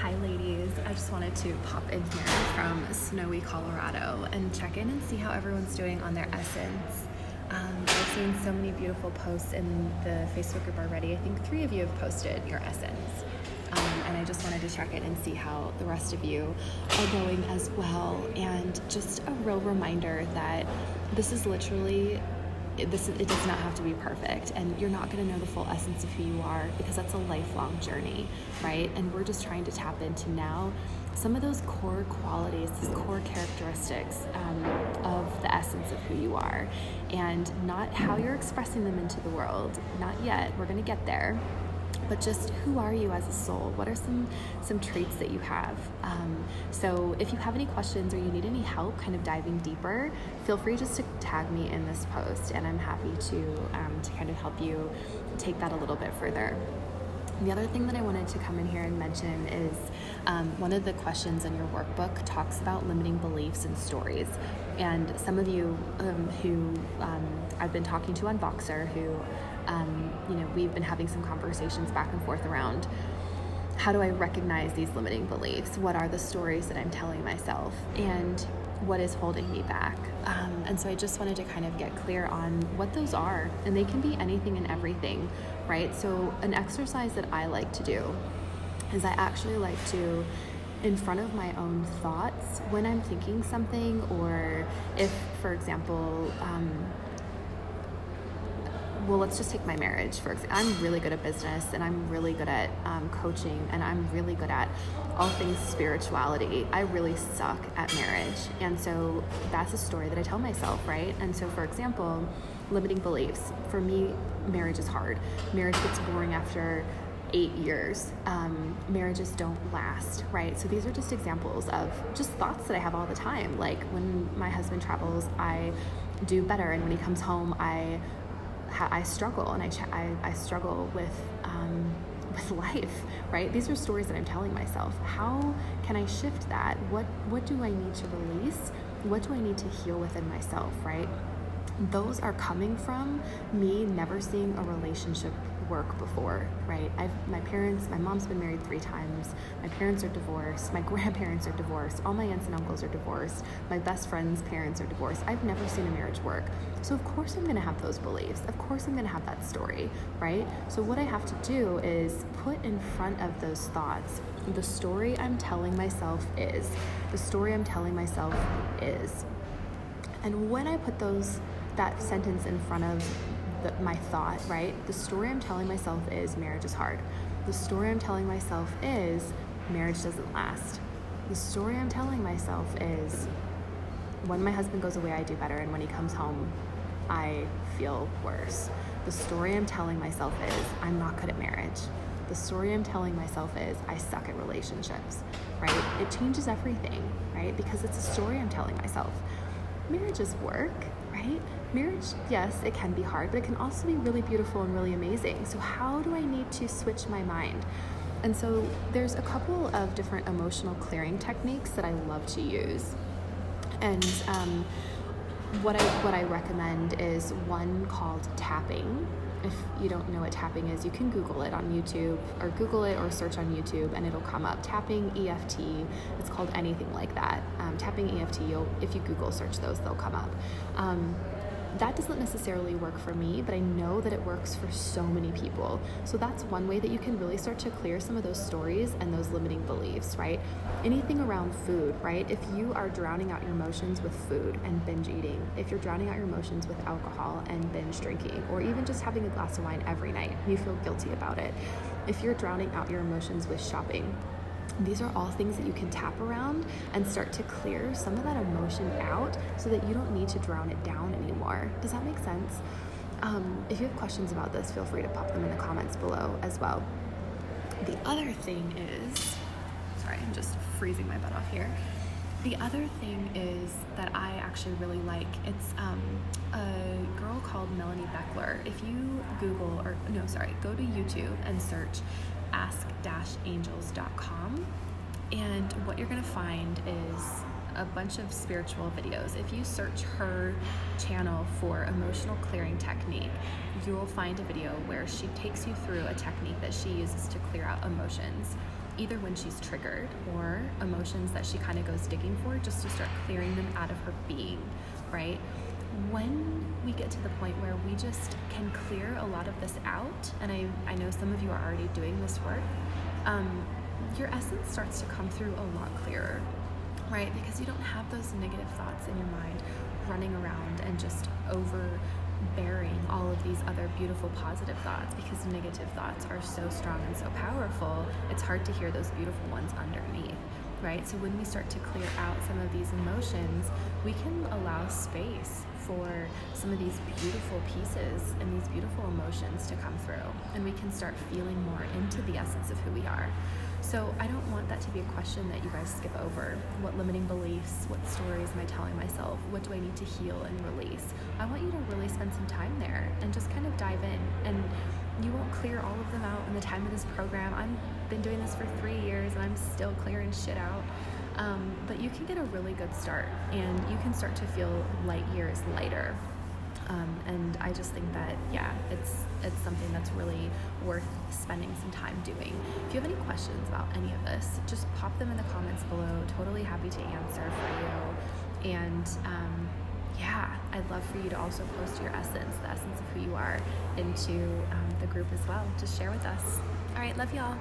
Hi ladies, I just wanted to pop in here from snowy Colorado and check in and see how everyone's doing on their essence. I've seen so many beautiful posts in the Facebook group already. I think 3 of you have posted your essence. And I just wanted to check in and see how the rest of you are going as well. And just a real reminder that this is literally, it does not have to be perfect, and you're not going to know the full essence of who you are because that's a lifelong journey, right? And we're just trying to tap into now some of those core qualities, those core characteristics of the essence of who you are, and not how you're expressing them into the world. Not yet. We're going to get there. But just who are you as a soul? What are some traits that you have? So if you have any questions or you need any help kind of diving deeper, feel free just to tag me in this post, and I'm happy to kind of help you take that a little bit further. The other thing that I wanted to come in here and mention is one of the questions in your workbook talks about limiting beliefs and stories. And some of you who I've been talking to on Voxer who we've been having some conversations back and forth around how do I recognize these limiting beliefs? What are the stories that I'm telling myself? And what is holding me back? And so I just wanted to kind of get clear on what those are. And they can be anything and everything, right? So an exercise that I like to do is I actually like to, in front of my own thoughts, when I'm thinking something, or if, for example, well, let's just take my marriage, for example. I'm really good at business, and I'm really good at coaching, and I'm really good at all things spirituality. I really suck at marriage. And so that's a story that I tell myself, right? And so, for example, limiting beliefs. For me, marriage is hard. Marriage gets boring after 8 years. Marriages don't last, right? So these are just examples of just thoughts that I have all the time. Like when my husband travels, I do better, and when he comes home, I struggle, and I struggle with life, right? These are stories that I'm telling myself. How can I shift that? What do I need to release? What do I need to heal within myself, right? Those are coming from me never seeing a relationship work before, right? My mom's been married 3 times. My parents are divorced. My grandparents are divorced. All my aunts and uncles are divorced. My best friend's parents are divorced. I've never seen a marriage work. So of course I'm going to have those beliefs. Of course I'm going to have that story, right? So what I have to do is put in front of those thoughts the story I'm telling myself is. The story I'm telling myself is. And when I put that sentence in front of my thought, right? The story I'm telling myself is marriage is hard. The story I'm telling myself is marriage doesn't last. The story I'm telling myself is when my husband goes away, I do better, and when he comes home, I feel worse. The story I'm telling myself is I'm not good at marriage. The story I'm telling myself is I suck at relationships, right? It changes everything, right? Because it's a story I'm telling myself. Marriage is work, right? Marriage, yes, it can be hard, but it can also be really beautiful and really amazing. So how do I need to switch my mind? And so there's a couple of different emotional clearing techniques that I love to use. And what I recommend is one called tapping. If you don't know what tapping is, you can Google it on YouTube, or Google it or search on YouTube, and it'll come up. Tapping EFT, it's called anything like that. Tapping EFT, if you Google search those, they'll come up. That doesn't necessarily work for me, but I know that it works for so many people. So that's one way that you can really start to clear some of those stories and those limiting beliefs, right? Anything around food, right? If you are drowning out your emotions with food and binge eating, if you're drowning out your emotions with alcohol and binge drinking, or even just having a glass of wine every night, you feel guilty about it. If you're drowning out your emotions with shopping, these are all things that you can tap around and start to clear some of that emotion out so that you don't need to drown it down anymore. Does that make sense? If you have questions about this, feel free to pop them in the comments below as well. The other thing is, sorry, I'm just freezing my butt off here. The other thing is that I actually really like, it's a girl called Melanie Beckler. If you go to YouTube and search ask-angels.com, and what you're going to find is a bunch of spiritual videos. If you search her channel for emotional clearing technique, you will find a video where she takes you through a technique that she uses to clear out emotions. either when she's triggered or emotions that she kind of goes digging for, just to start clearing them out of her being, right? When we get to the point where we just can clear a lot of this out, and I know some of you are already doing this work, your essence starts to come through a lot clearer, right? Because you don't have those negative thoughts in your mind running around and just overbearing all of these other beautiful positive thoughts, because negative thoughts are so strong and so powerful, it's hard to hear those beautiful ones underneath, right? So when we start to clear out some of these emotions, we can allow space for some of these beautiful pieces and these beautiful emotions to come through, and we can start feeling more into the essence of who we are. So I don't want that to be a question that you guys skip over. What limiting beliefs, what stories am I telling myself? What do I need to heal and release? I want you to really spend some time there and just kind of dive in. And you won't clear all of them out in the time of this program. I've been doing this for 3 years and I'm still clearing shit out. But you can get a really good start, and you can start to feel light years lighter. And I just think that, yeah, it's something that's really worth spending some time doing. If you have any questions about any of this, just pop them in the comments below. Totally happy to answer for you. And yeah, I'd love for you to also post your essence, the essence of who you are, into the group as well. Just share with us. All right, love y'all.